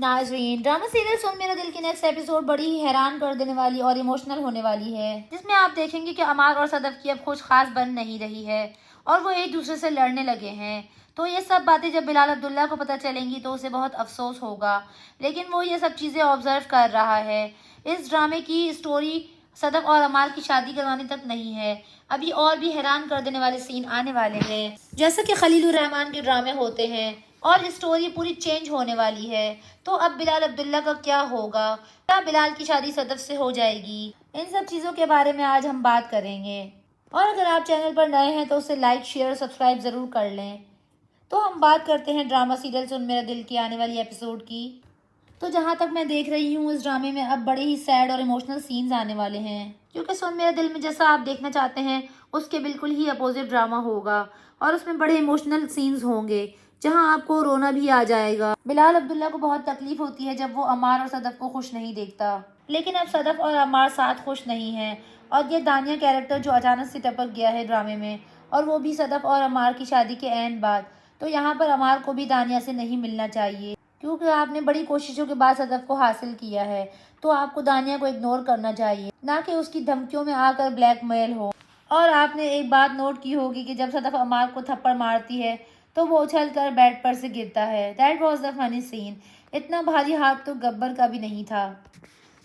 नाज़रीन, drama serial सुन मेरा दिल की नेक्स्ट एपिसोड बड़ी ही हैरान कर देने वाली और इमोशनल होने वाली है, जिसमें आप देखेंगे कि अमार और सदफ की अब कुछ खास बन नहीं रही है और वो एक दूसरे से लड़ने लगे हैं। तो ये सब बातें जब बिलाल अब्दुल्ला को पता चलेंगी तो उसे बहुत अफसोस होगा, लेकिन वो ये सब चीज़ें ऑब्जर्व कर रहा है। इस ड्रामे की स्टोरी सदफ और अमार की शादी करवाने तक नहीं है, अभी और भी हैरान कर देने वाले सीन आने वाले हैं, जैसा कि खलीलुर रहमान के ड्रामे होते हैं। और स्टोरी पूरी चेंज होने वाली है। तो अब बिलाल अब्दुल्ला का क्या होगा? क्या बिलाल की शादी सदफ से हो जाएगी? इन सब चीज़ों के बारे में आज हम बात करेंगे। और अगर आप चैनल पर नए हैं तो उसे लाइक, शेयर और सब्सक्राइब ज़रूर कर लें। तो हम बात करते हैं ड्रामा सीरियल सुन मेरा दिल की आने वाली एपिसोड की। तो जहाँ तक मैं देख रही हूँ, इस ड्रामे में अब बड़े ही सैड और इमोशनल सीन्स आने वाले हैं, क्योंकि सुन मेरा दिल में जैसा आप देखना चाहते हैं उसके बिल्कुल ही अपोजिट ड्रामा होगा और उसमें बड़े इमोशनल सीन्स होंगे जहां आपको रोना भी आ जाएगा। बिलाल अब्दुल्ला को बहुत तकलीफ होती है जब वो अमार और सदफ को खुश नहीं देखता, लेकिन अब सदफ और अमार साथ खुश नहीं हैं और ये दानिया कैरेक्टर जो अचानक से टपक गया है ड्रामे में, और वो भी सदफ और अमार की शादी के ऐन बाद। तो यहाँ पर अमार को भी दानिया से नहीं मिलना चाहिए, क्योंकि आपने बड़ी कोशिशों के बाद सदफ को हासिल किया है। तो आपको दानिया को इग्नोर करना चाहिए, ना कि उसकी धमकियों में आकर ब्लैकमेल हो। और आपने एक बात नोट की होगी कि जब सदफ अमार को थप्पड़ मारती है तो वो उछल कर बेड पर से गिरता है। That was the funny scene. इतना भारी हाथ तो गब्बर का भी नहीं था।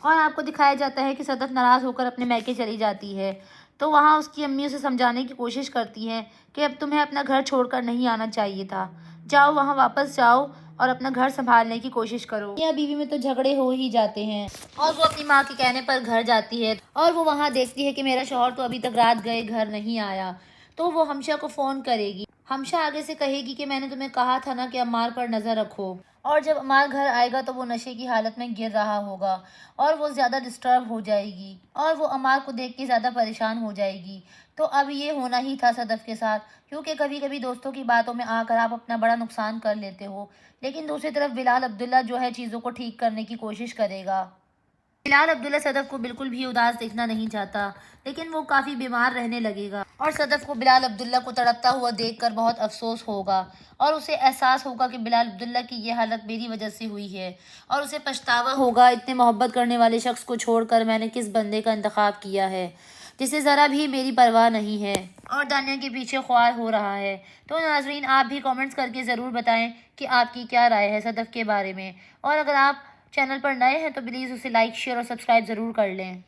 और आपको दिखाया जाता है कि सदफ नाराज़ होकर अपने मैके चली जाती है, तो वहाँ उसकी अम्मी उसे समझाने की कोशिश करती हैं कि अब तुम्हें अपना घर छोड़कर नहीं आना चाहिए था, जाओ वहाँ वापस जाओ और अपना घर संभालने की कोशिश करो। मियाँ बीवी में तो झगड़े हो ही जाते हैं। और वो अपनी माँ के कहने पर घर जाती है और वो वहाँ देखती है कि मेरा शौहर तो अभी तक रात गए घर नहीं आया। तो वो हमशा को फ़ोन करेगी। हमशा आगे से कहेगी कि मैंने तुम्हें कहा था ना कि अम्मार पर नज़र रखो। और जब अम्मार घर आएगा तो वो नशे की हालत में गिर रहा होगा और वो ज़्यादा डिस्टर्ब हो जाएगी और वो अम्मार को देख के ज़्यादा परेशान हो जाएगी। तो अब ये होना ही था सदफ के साथ, क्योंकि कभी कभी दोस्तों की बातों में आकर आप अपना बड़ा नुकसान कर लेते हो, लेकिन दूसरी तरफ बिलाल अब्दुल्ला जो है चीज़ों को ठीक करने की कोशिश करेगा। बिलाल अब्दुल्ला सदफ को बिल्कुल भी उदास देखना नहीं चाहता, लेकिन वो काफ़ी बीमार रहने लगेगा और सदफ को बिलाल अब्दुल्ला को तड़पता हुआ देखकर बहुत अफसोस होगा और उसे एहसास होगा कि बिलाल अब्दुल्ला की ये हालत मेरी वजह से हुई है और उसे पछतावा होगा, इतने मोहब्बत करने वाले शख्स को छोड़कर मैंने किस बंदे का इंतखाब किया है जिसे ज़रा भी मेरी परवाह नहीं है और दानिया के पीछे ख्वार हो रहा है। तो नाजरीन, आप भी कमेंट्स करके ज़रूर बताएं कि आपकी क्या राय है सदफ के बारे में, और अगर आप चैनल पर नए हैं तो प्लीज़ उसे लाइक, शेयर और सब्सक्राइब ज़रूर कर लें।